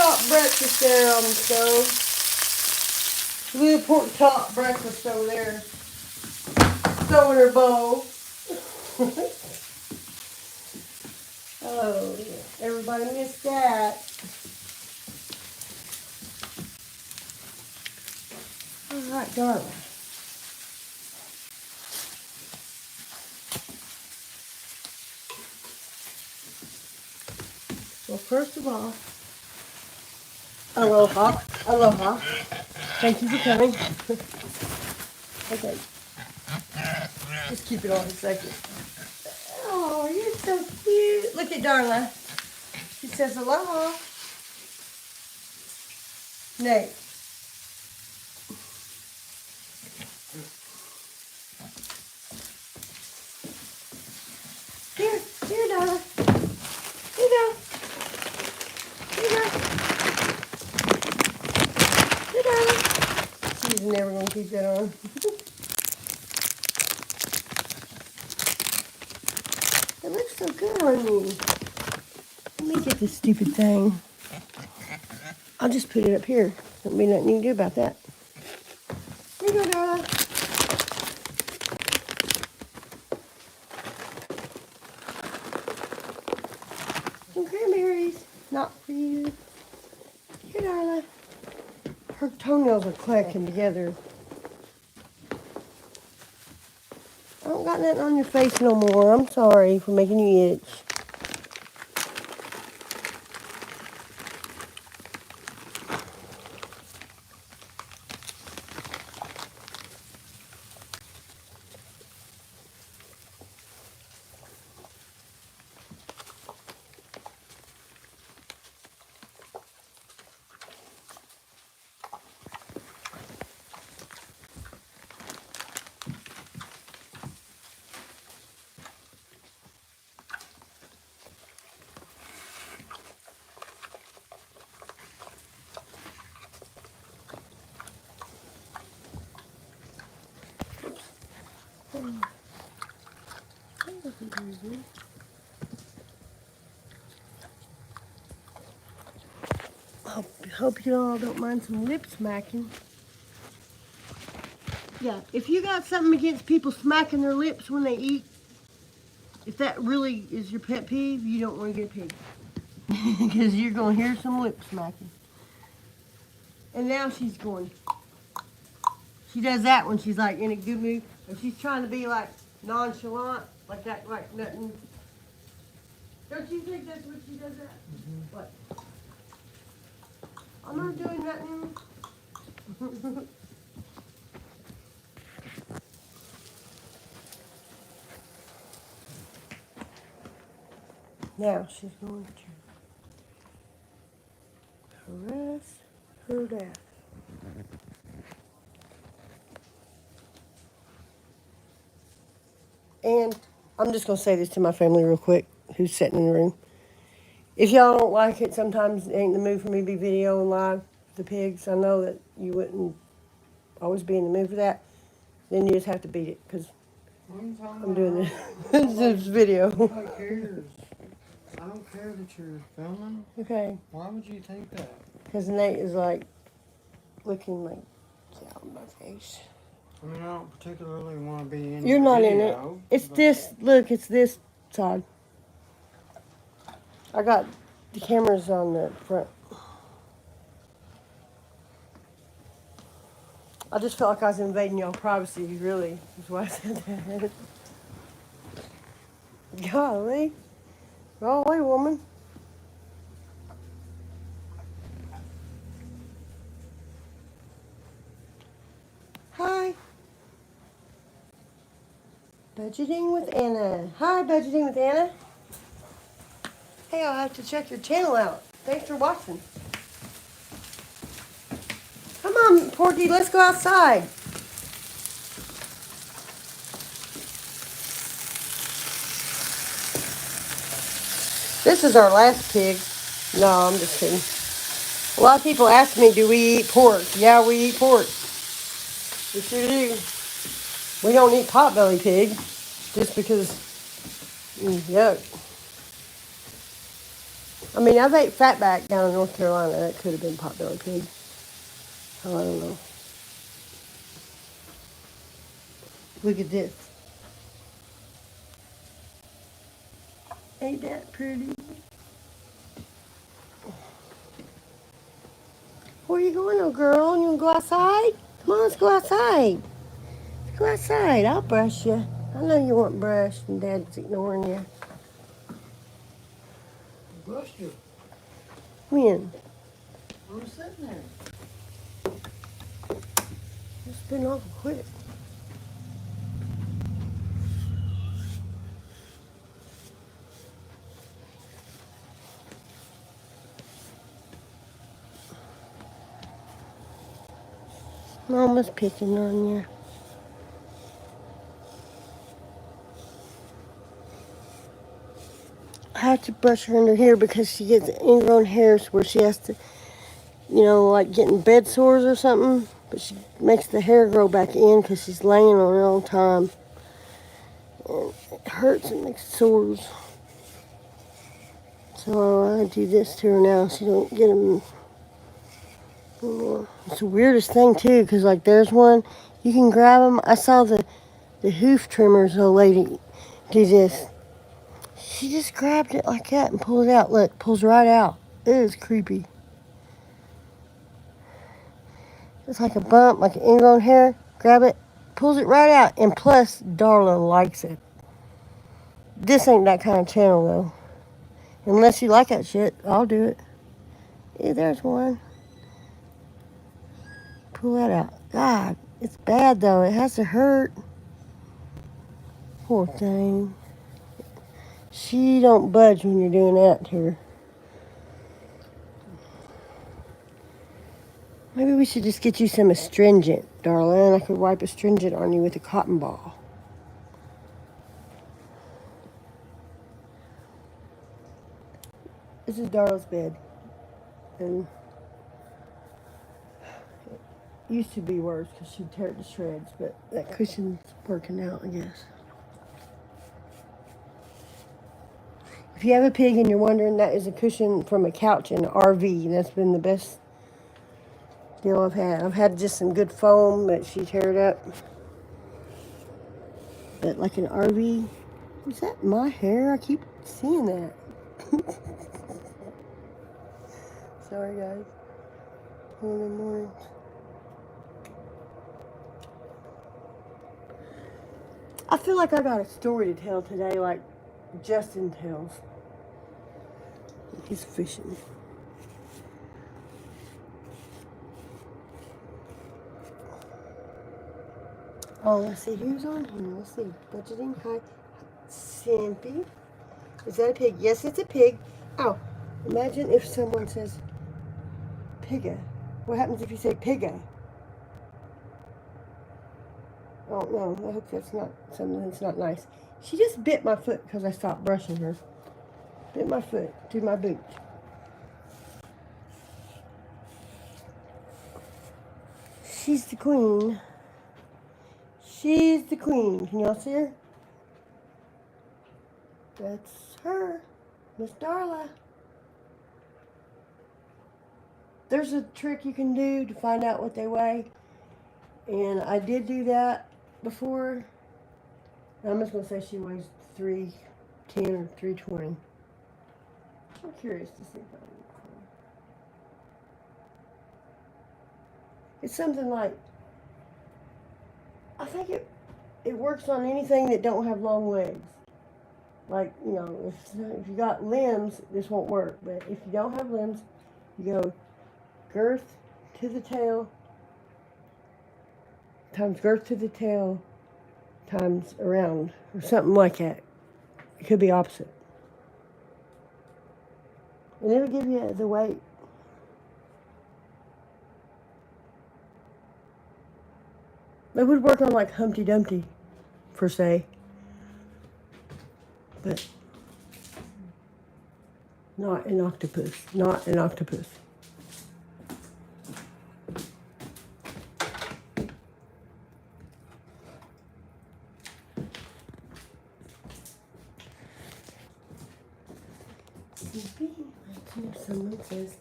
chop breakfast there on the stove. Little pork chop breakfast over there. Stove in her bowl. Oh, yeah. Everybody missed that. All right, darling. Well, first of all, aloha. Aloha. Thank you for coming. Okay. Just keep it on a second. Oh, you're so cute. Look at Darla. She says aloha. Nate. Here, Darla. Here you go. Here you go. Here, Darla. She's never going to keep that on. It looks so good on you. Let me get this stupid thing. I'll just put it up here. There'll be nothing you can do about that. Here you go, Darla. Some cranberries. Not for you. Here, Darla. Her toenails are clacking together. I don't got nothing on your face no more. I'm sorry for making you itch. Hope you all don't mind some lip smacking. Yeah, if you got something against people smacking their lips when they eat, if that really is your pet peeve, you don't want to get a pig. Because you're going to hear some lip smacking. And now she's going. She does that when she's like in a good mood. If she's trying to be like nonchalant, like that, like nothing. Don't you think that's what she does that? Mm-hmm. What? I'm not doing nothing. Now she's going to harass her dad. And I'm just going to say this to my family real quick, who's sitting in the room. If y'all don't like it, sometimes it ain't the mood for me to be videoing live the pigs. I know that you wouldn't always be in the mood for that. Then you just have to beat it, because I'm doing this video. Nobody cares. I don't care that you're filming. Okay. Why would you think that? Because Nate is like looking like out in my face. I mean, I don't particularly want to be in You're the not video, in it. It's this. Look, it's this side. I got the cameras on the front. I just felt like I was invading your privacy, really, is why I said that. Golly. Go away, woman. Hi. Budgeting with Anna. Hi, Budgeting with Anna. Hey, I'll have to check your channel out. Thanks for watching. Come on, Porky, let's go outside. This is our last pig. No, I'm just kidding. A lot of people ask me, do we eat pork? Yeah, we eat pork. We sure do. We don't eat potbelly pig just because, yuck. I mean, I've ate fatback down in North Carolina. That could have been potbelly pig. Oh, I don't know. Look at this. Ain't that pretty? Where you going, little girl? You want to go outside? Come on, let's go outside. Let's go outside. I'll brush you. I know you want brushed and Dad's ignoring you. Brushed you. When? I was sitting there. It's been awful quick. Mama's picking on you. I have to brush her under here because she gets ingrown hairs where she has to, like getting bed sores or something. But she makes the hair grow back in because she's laying on it all the time. And it hurts and makes sores. So I do this to her now. She don't get them anymore. It's the weirdest thing too, because like there's one, you can grab them. I saw the hoof trimmers old lady do this. She just grabbed it like that and pulled it out. Look, pulls right out. It is creepy. It's like a bump, like an ingrown hair. Grab it, pulls it right out. And plus, Darla likes it. This ain't that kind of channel though. Unless you like that shit, I'll do it. Yeah, there's one. Pull that out. God, it's bad though. It has to hurt. Poor thing. She don't budge when you're doing that to her. Maybe we should just get you some astringent, darling. I could wipe astringent on you with a cotton ball. This is Darla's bed. And it used to be worse because she'd tear it to shreds, but that cushion's working out, I guess. If you have a pig and you're wondering, that is a cushion from a couch in an RV. That's been the best deal I've had. I've had just some good foam, but she tear it up. But like an RV, is that my hair? I keep seeing that. Sorry, guys. Morning. I feel like I got a story to tell today, like Justin tells. He's fishing. Oh, let's see who's on here. Let's see. Budgeting high. Simpy. Is that a pig? Yes, it's a pig. Oh, imagine if someone says pigga. What happens if you say pigga? Oh, no. I hope that's not something that's not nice. She just bit my foot because I stopped brushing her. Bit my foot to my boot. She's the queen. She's the queen. Can y'all see her? That's her. Miss Darla. There's a trick you can do to find out what they weigh. And I did do that before. I'm just going to say she weighs 310 or 320. I'm curious to see if I can. It's something like, I think it works on anything that don't have long legs. Like, if you got limbs, this won't work. But if you don't have limbs, you go girth to the tail times girth to the tail times around, or something like that. It could be opposite. And it'll give you the weight. It would work on like Humpty Dumpty, per se. But not an octopus. Not an octopus.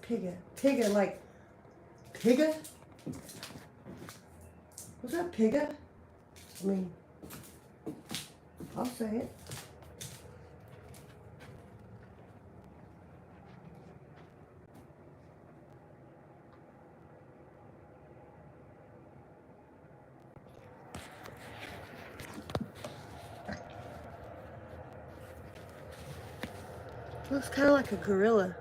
Pigga. Pigga, like, pigga? Was that pigga? I mean, I'll say it. Looks kind of like a gorilla.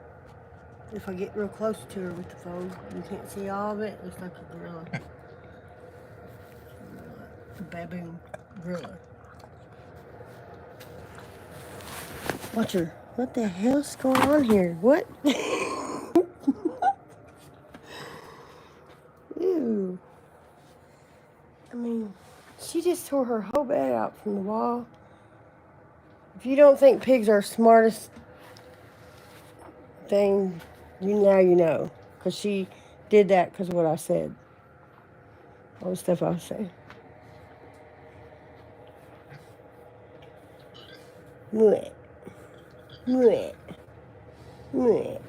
If I get real close to her with the phone, you can't see all of it. It looks like a gorilla. A baboon gorilla. Watch her. What the hell's going on here? What? Ew. I mean, she just tore her whole bed out from the wall. If you don't think pigs are smartest thing, now you know. Because she did that because of what I said. All the stuff I was saying. Mwah. Mwah. Mwah.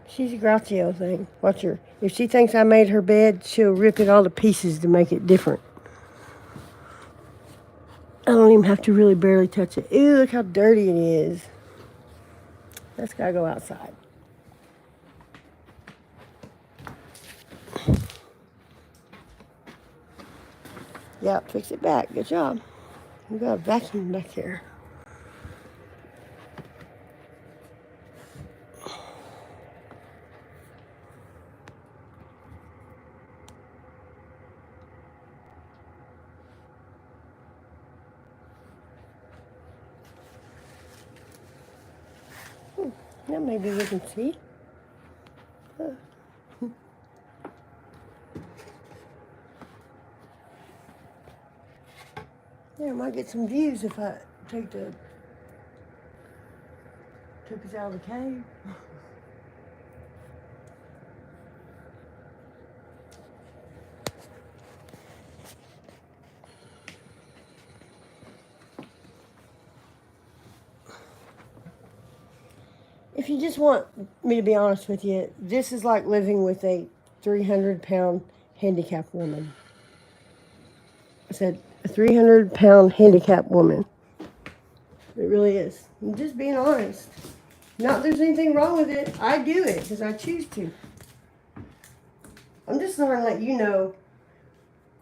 She's a grouchy old thing. Watch her. If she thinks I made her bed, she'll rip it all to pieces to make it different. I don't even have to really barely touch it. Ew, look how dirty it is. That's gotta go outside. Yep, fix it back. Good job. We got a vacuum back here. Yeah, maybe we can see. Yeah, I might get some views if I took us out of the cave. If you just want me to be honest with you, this is like living with a 300-pound handicapped woman. I said a 300-pound handicapped woman. It really is. I'm just being honest. Not that there's anything wrong with it. I do it because I choose to. I'm just trying to let you know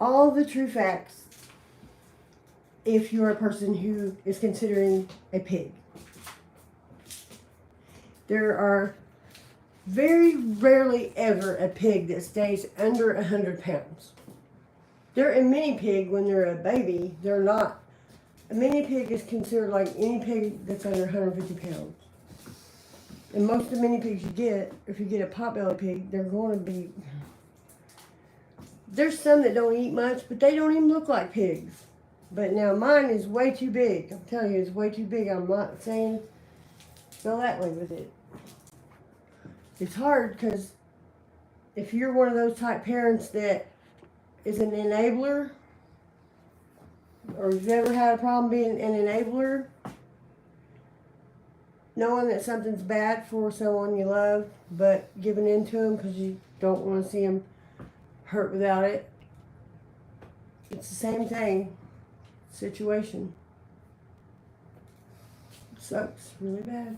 all the true facts if you're a person who is considering a pig. There are very rarely ever a pig that stays under 100 pounds. They're a mini pig when they're a baby. They're not. A mini pig is considered like any pig that's under 150 pounds. And most of the mini pigs you get, if you get a potbelly pig, they're going to be... There's some that don't eat much, but they don't even look like pigs. But now mine is way too big. I'm telling you, it's way too big. I'm not saying go that way with it. It's hard because if you're one of those type parents that is an enabler, or you've ever had a problem being an enabler, knowing that something's bad for someone you love, but giving in to them because you don't want to see them hurt without it, it's the same thing. Situation. It sucks really bad.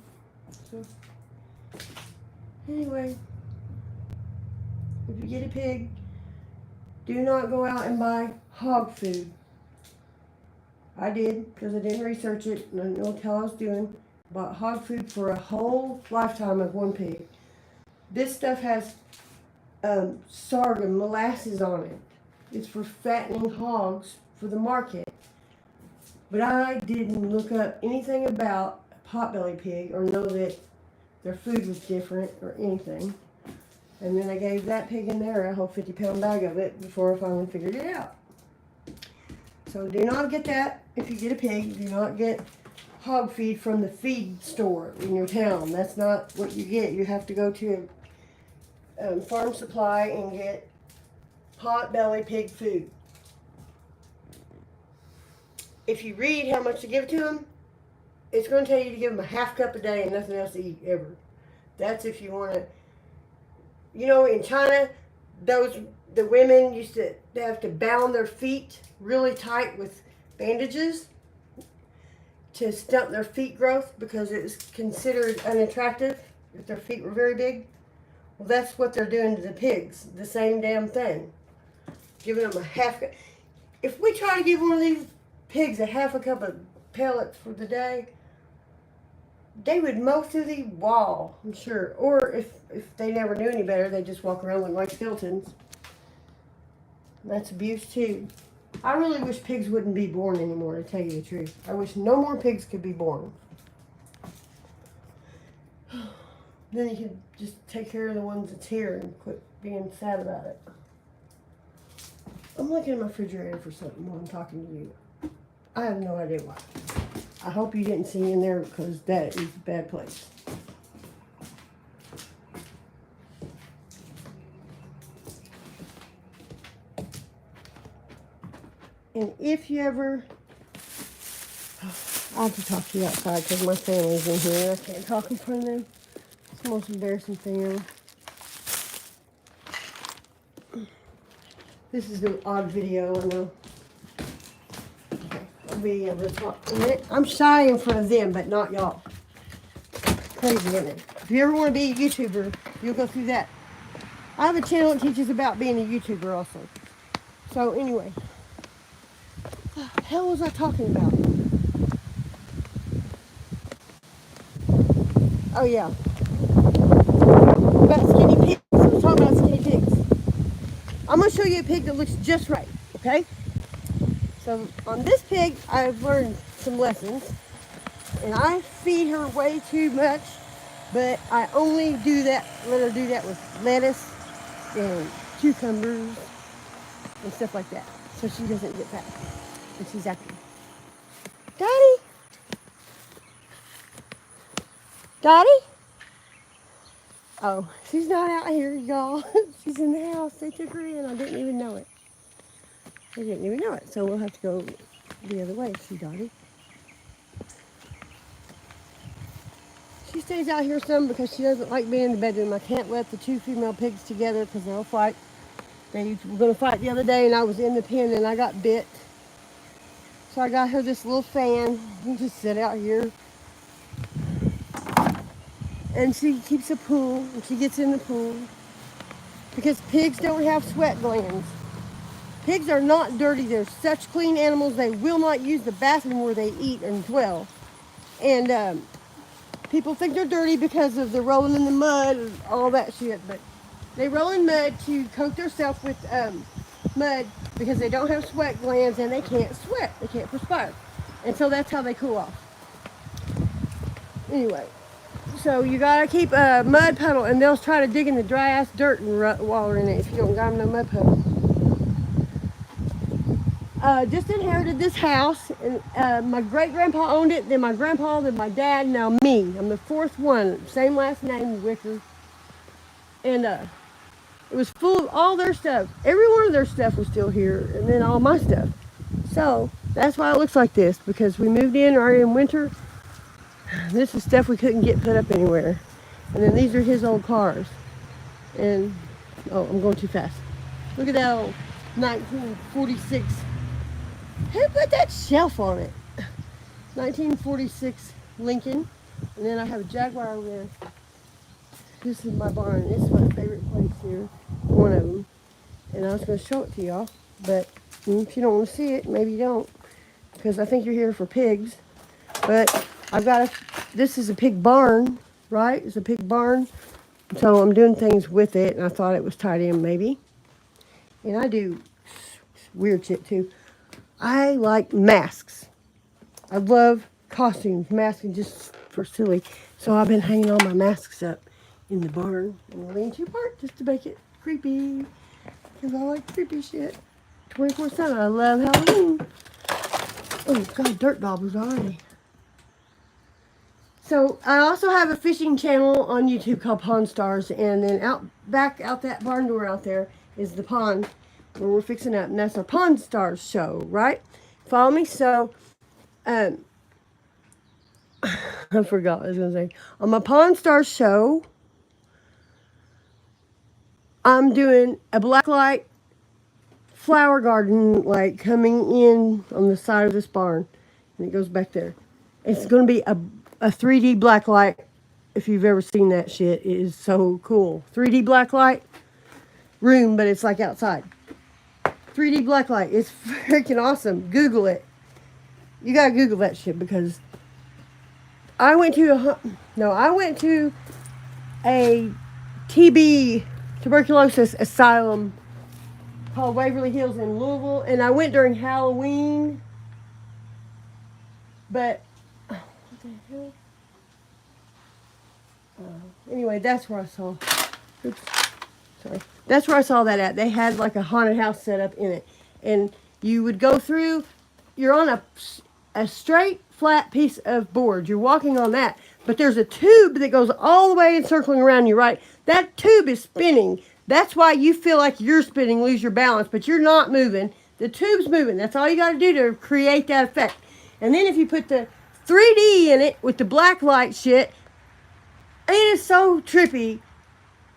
So, anyway, if you get a pig, do not go out and buy hog food. I did because I didn't research it and I didn't know what the hell I was doing. Bought hog food for a whole lifetime of one pig. This stuff has sorghum, molasses on it. It's for fattening hogs for the market. But I didn't look up anything about a potbelly pig or know that their food was different or anything. And then I gave that pig in there a whole 50-pound bag of it before I finally figured it out. So do not get that if you get a pig. Do not get hog feed from the feed store in your town. That's not what you get. You have to go to a farm supply and get potbelly pig food. If you read how much to give to them, it's going to tell you to give them a half cup a day and nothing else to eat ever. That's if you want to. You know, in China, the women used to they have to bound their feet really tight with bandages to stunt their feet growth because it was considered unattractive if their feet were very big. Well, that's what they're doing to the pigs. The same damn thing. Giving them a half. If we try to give one of these pigs a half a cup of pellets for the day, they would mow through the wall, I'm sure. Or if they never knew any better, they just walk around looking like skeletons. That's abuse too. I really wish pigs wouldn't be born anymore, to tell you the truth. I wish no more pigs could be born. Then you could just take care of the ones that's here and quit being sad about it. I'm looking at my refrigerator for something while I'm talking to you. I have no idea why. I hope you didn't see in there because that is a bad place. And if you ever, I'll have to talk to you outside because my family's in here. I can't talk in front of them. It's the most embarrassing thing ever. This is an odd video, I know. Okay, I'll be able to talk in a minute. I'm shy in front of them, but not y'all. Crazy, isn't it? If you ever want to be a YouTuber, you'll go through that. I have a channel that teaches about being a YouTuber also. So anyway, what the hell was I talking about? Oh yeah, about skinny pigs. I was talking about skinny pigs. I'm going to show you a pig that looks just right, okay? So on this pig, I've learned some lessons. And I feed her way too much, but I only let her do that with lettuce and cucumbers and stuff like that. So she doesn't get fat. And she's active. Daddy? Daddy? Oh, she's not out here, y'all. She's in the house. They took her in. I didn't even know it. I didn't even know it. So we'll have to go the other way. See Dottie. She stays out here some because she doesn't like being in the bedroom. I can't let the two female pigs together because they'll fight. They were going to fight the other day and I was in the pen and I got bit. So I got her this little fan. You just sit out here. And she keeps a pool, and she gets in the pool. Because pigs don't have sweat glands. Pigs are not dirty. They're such clean animals. They will not use the bathroom where they eat and dwell. And people think they're dirty because of the rolling in the mud and all that shit. But they roll in mud to coat themselves with mud because they don't have sweat glands and they can't sweat. They can't perspire. And so that's how they cool off. Anyway. So you gotta keep a mud puddle, and they'll try to dig in the dry ass dirt and waller in it if you don't got them no mud puddle. Just inherited this house, and my great grandpa owned it. Then my grandpa, then my dad, now me. I'm the fourth one, same last name, Wicker. And it was full of all their stuff. Every one of their stuff was still here, and then all my stuff. So that's why it looks like this, because we moved in right in winter. This is stuff we couldn't get put up anywhere. And then these are his old cars. And, oh, I'm going too fast. Look at that old 1946. Who put that shelf on it? 1946 Lincoln. And then I have a Jaguar over there. This is my barn. This is my favorite place here. One of them. And I was going to show it to y'all. But if you don't want to see it, maybe you don't. Because I think you're here for pigs. But I've got this is a pig barn, right? It's a pig barn. So I'm doing things with it, and I thought it was tied in maybe. And I do weird shit too. I like masks. I love costumes, masks, and just for silly. So I've been hanging all my masks up in the barn in the lean-to part just to make it creepy. Because I like creepy shit. 24/7. I love Halloween. Oh, God, dirt baubles already. So I also have a fishing channel on YouTube called Pond Stars, and then out that barn door out there is the pond where we're fixing up, and that's our Pond Stars show, right? Follow me. So I forgot what I was gonna say. On my Pond Stars show, I'm doing a blacklight flower garden, like coming in on the side of this barn, and it goes back there. It's going to be a 3D blacklight. If you've ever seen that shit, it is so cool. 3D blacklight room, but it's like outside. 3D blacklight. It's freaking awesome. Google it. You gotta Google that shit because I went to a TB tuberculosis asylum called Waverly Hills in Louisville, and I went during Halloween. But what the hell? Anyway, that's where I saw. Oops, sorry. That's where I saw that at. They had like a haunted house set up in it, and you would go through. You're on a straight flat piece of board. You're walking on that, but there's a tube that goes all the way and circling around you. Right, that tube is spinning. That's why you feel like you're spinning, lose your balance, but you're not moving. The tube's moving. That's all you got to do to create that effect. And then if you put the 3D in it with the black light shit, it is so trippy.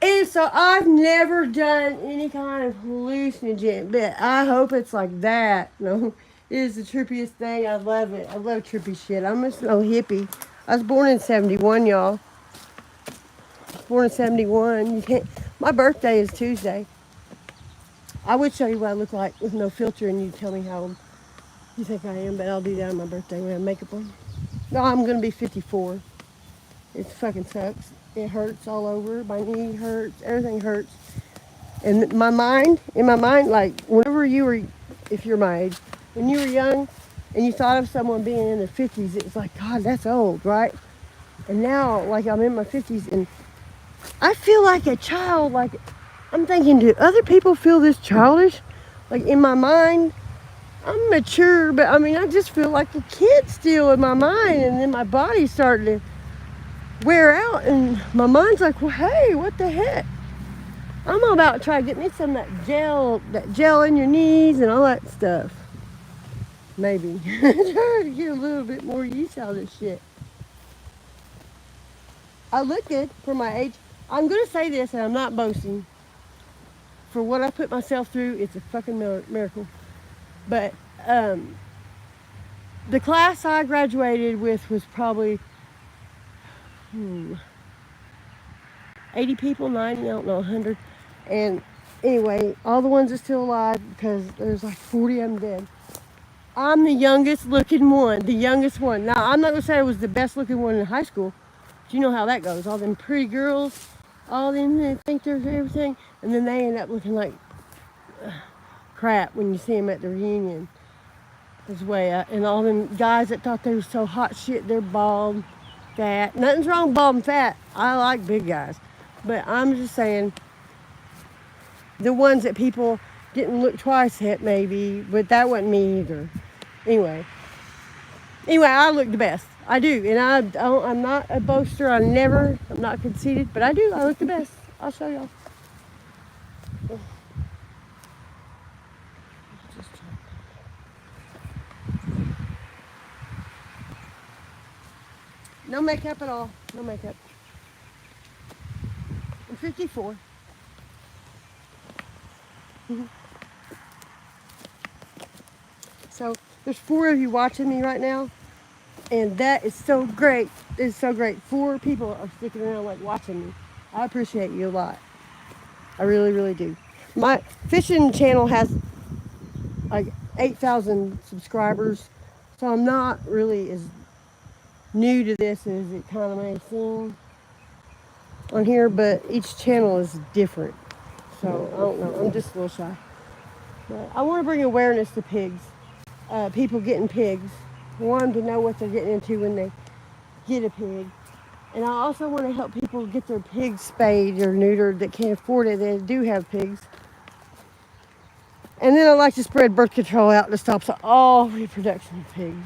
It is so. I've never done any kind of hallucinogen, but I hope it's like that. No, it is the trippiest thing. I love it. I love trippy shit. I'm just no hippie. I was born in 71, y'all. I was born in 71. You can't. My birthday is Tuesday. I would show you what I look like with no filter, and you tell me how old you think I am, but I'll do that on my birthday when I have makeup on. No, I'm gonna be 54. It fucking sucks. It hurts all over. My knee hurts. Everything hurts. And in my mind, like whenever you were, if you're my age, when you were young and you thought of someone being in their 50s, it was like, God, that's old, right? And now, like I'm in my 50s and I feel like a child. Like I'm thinking, do other people feel this childish? Like in my mind, I'm mature, but I mean, I just feel like a kid still in my mind, and then my body's starting to wear out, and my mind's like, well, hey, what the heck? I'm about to try to get me some of that gel in your knees and all that stuff. Maybe. Try to get a little bit more use out of this shit. I look good for my age. I'm going to say this, and I'm not boasting. For what I put myself through, it's a fucking miracle. But the class I graduated with was probably 80 people, 90, I don't know, 100. And anyway, all the ones are still alive because there's like 40 of them dead. I'm the youngest looking one, the youngest one. Now, I'm not going to say I was the best looking one in high school. But you know how that goes. All them pretty girls, all them they think they're everything. And then they end up looking like crap when you see them at the reunion. That's way up. And all them guys that thought they were so hot shit, they're bald, fat. Nothing's wrong with bald and fat. I like big guys. But I'm just saying, the ones that people didn't look twice at maybe, but that wasn't me either. Anyway, I look the best. I do. And I'm not a boaster. I'm not conceited, but I do. I look the best. I'll show y'all. No makeup at all. No makeup. I'm 54. So there's 4 of you watching me right now, and that is so great. It's so great. 4 people are sticking around like watching me. I appreciate you a lot. I really, really do. My fishing channel has like 8,000 subscribers, so I'm not really as new to this as it kind of may seem on here, but each channel is different. So I don't know. I'm just a little shy. But I want to bring awareness to pigs. People getting pigs. I want them to know what they're getting into when they get a pig. And I also want to help people get their pigs spayed or neutered that can't afford it, that do have pigs. And then I like to spread birth control out to stop all reproduction of pigs.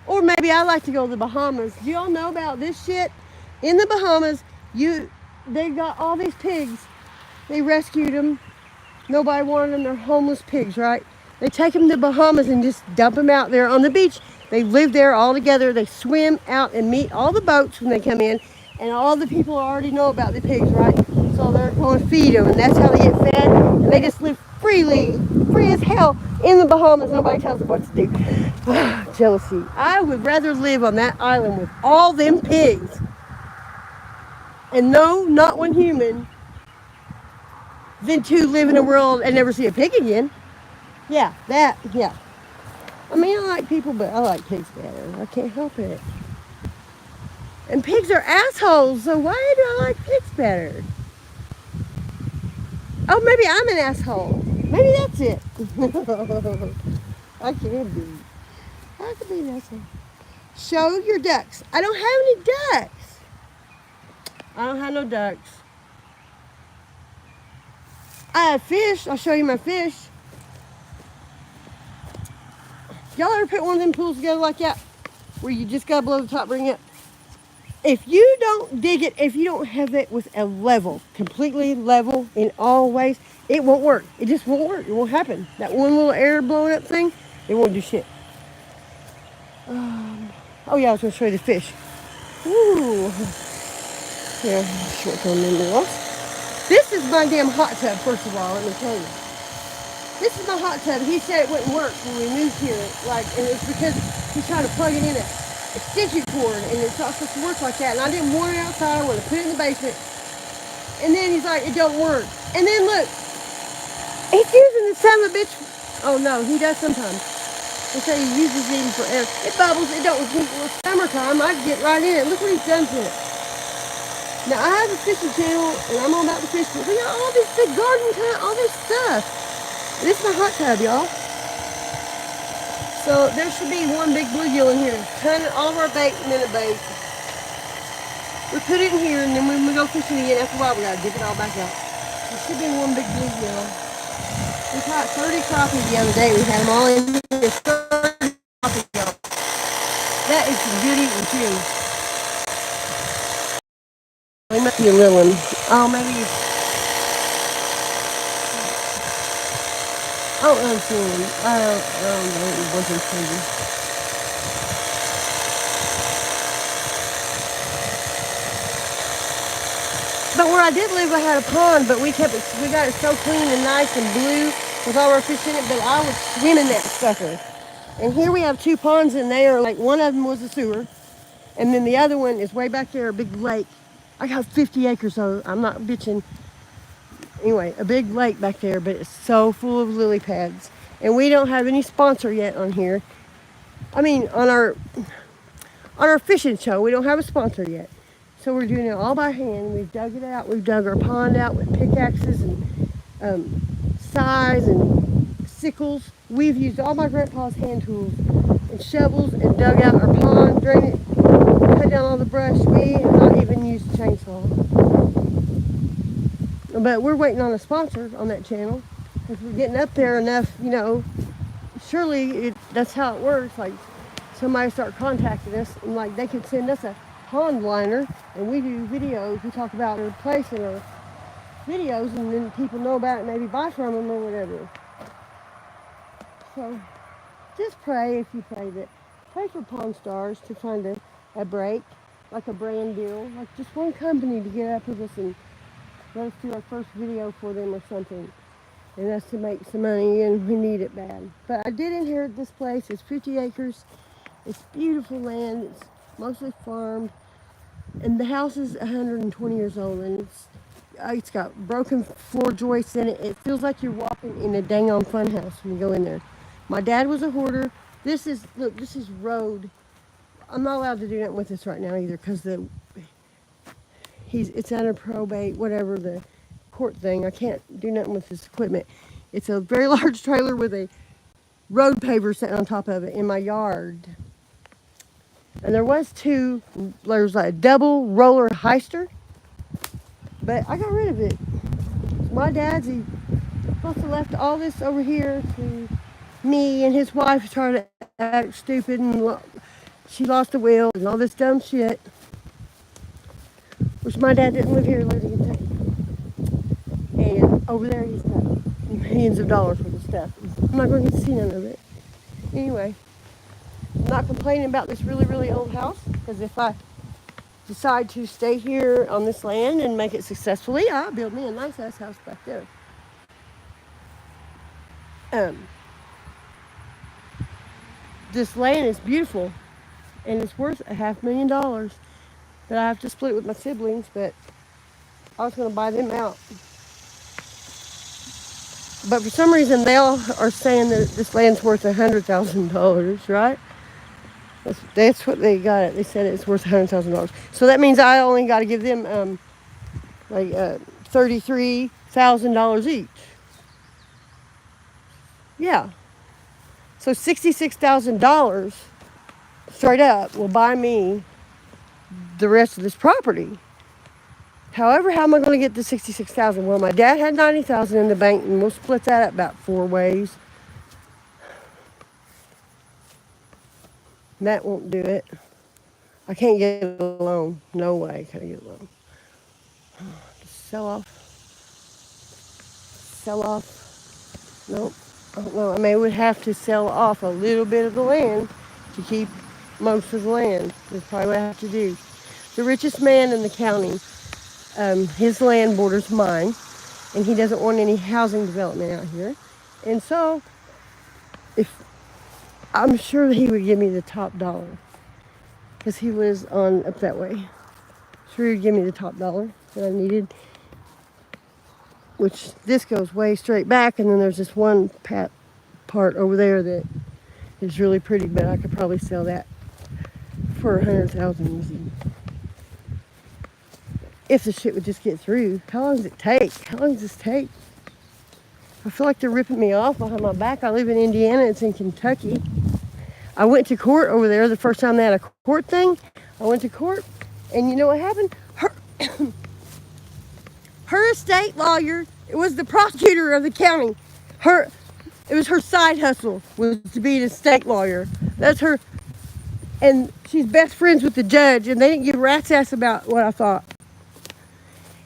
Or maybe I like to go to the Bahamas. Do y'all know about this shit? In the Bahamas, they got all these pigs. They rescued them. Nobody wanted them. They're homeless pigs, right? They take them to the Bahamas and just dump them out there on the beach. They live there all together. They swim out and meet all the boats when they come in. And all the people already know about the pigs, right? So they're going to feed them, and that's how they get fed. And they just live freely, free as hell, in the Bahamas. Nobody tells them what to do. Jealousy. I would rather live on that island with all them pigs. And no, not one human, than to live in a world and never see a pig again. Yeah, yeah. I mean, I like people, but I like pigs better. I can't help it. And pigs are assholes, so why do I like pigs better? Oh, maybe I'm an asshole. Maybe that's it. I can be. I could be an asshole. Show your ducks. I don't have any ducks. I don't have no ducks. I have fish. I'll show you my fish. Y'all ever put one of them pools together like that? Where you just gotta blow the top, bring it up? If you don't dig it, if you don't have it with a level, completely level in all ways, it won't work. It just won't work. It won't happen. That one little air blowing up thing, it won't do shit. Oh yeah, I was gonna show you the fish. Ooh. Yeah, short-term memory loss. This is my damn hot tub, first of all, let me tell you. This is my hot tub. He said it wouldn't work when we moved here. And it's because he's trying to plug it in a extension cord, and it's not supposed to work like that. And I didn't want it outside. I wanted to put it in the basement. And then he's like, it don't work. And then look, he's using the son of a bitch. Oh no, he does sometimes. They say he uses it even forever. It bubbles. It don't. Well, it's summertime. I get right in it. Look what he's done to it. Now I have a fishing channel, and I'm all about the fish. But we got all this big garden time, all this stuff. This is my hot tub, y'all. So there should be one big bluegill in here. Ton of all of our bait, minute bait. We put it in here, and then when we go fishing again, after a while, we gotta dip it all back out. There should be one big bluegill. We caught 30 crappie the other day. We had them all in here. 30 crappie, y'all. That is some good eating too. They must be a little one. Oh, maybe. I don't really see him. I don't know. It wasn't crazy. But where I did live, I had a pond, but we got it so clean and nice and blue with all our fish in it, but I would swim in that sucker. And here we have two ponds in there. Like one of them was a sewer, and then the other one is way back there, a big lake. I got 50 acres, so I'm not bitching. Anyway, a big lake back there, but it's so full of lily pads. And we don't have any sponsor yet on here. I mean, on our fishing show, we don't have a sponsor yet. So we're doing it all by hand. We've dug it out. We've dug our pond out with pickaxes and scythes and sickles. We've used all my grandpa's hand tools and shovels and dug out our pond, drained it, cut down all the brush. We have not even used a chainsaw. But we're waiting on a sponsor on that channel. If we're getting up there enough, you know, surely that's how it works. Like somebody start contacting us, and like they could send us a pond liner, and we do videos. We talk about our place in our videos, and then people know about it and maybe buy from them or whatever. So just pray if you pray that. Pray for Pawn Stars to find a break, like a brand deal, like just one company to get up with us and let us do our first video for them or something. And that's to make some money, and we need it bad. But I did inherit this place. It's 50 acres. It's beautiful land. It's mostly farmed. And the house is 120 years old, and it's got broken floor joists in it. It feels like you're walking in a dang on fun house when you go in there. My dad was a hoarder. This is road. I'm not allowed to do nothing with this right now either, because it's under probate, whatever the court thing. I can't do nothing with this equipment. It's a very large trailer with a road paver sitting on top of it in my yard. And there was like a double roller heister, but I got rid of it. My he must have left all this over here to me, and his wife started to act stupid, and she lost the will and all this dumb shit. Which my dad didn't live here, he lived in Kentucky. And over there he's got millions of dollars worth of stuff. I'm not going to get to see none of it. Anyway, I'm not complaining about this really, really old house, because if I decide to stay here on this land and make it successfully, I'll build me a nice ass house back there. This land is beautiful, and it's worth $500,000 that I have to split with my siblings, but I was going to buy them out. But for some reason, they all are saying that this land's worth $100,000, right? That's what they got it. They said it's worth $100,000. So that means I only got to give them like $33,000 each. Yeah. So $66,000 straight up will buy me the rest of this property. However, how am I going to get the $66,000? Well, my dad had $90,000 in the bank, and we'll split that up about 4 ways. Matt won't do it. I can't get a loan. No way can I get a loan. Sell off. Nope. I don't know. I may would have to sell off a little bit of the land to keep most of the land. That's probably what I have to do. The richest man in the county, his land borders mine, and he doesn't want any housing development out here. And so, I'm sure that he would give me the top dollar, because he lives on up that way. Sure, he'd give me the top dollar that I needed. Which this goes way straight back, and then there's this one part over there that is really pretty, but I could probably sell that for $100,000 easy. If the shit would just get through. How long does it take? How long does this take? I feel like they're ripping me off behind my back. I live in Indiana. It's in Kentucky. I went to court over there the first time they had a court thing. I went to court, and you know what happened? Her estate lawyer, it was the prosecutor of the county. It was her side hustle, was to be an estate lawyer. That's her, and she's best friends with the judge, and they didn't give a rat's ass about what I thought.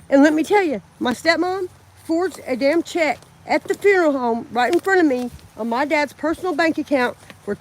And let me tell you, my stepmom forged a damn check at the funeral home right in front of me on my dad's personal bank account for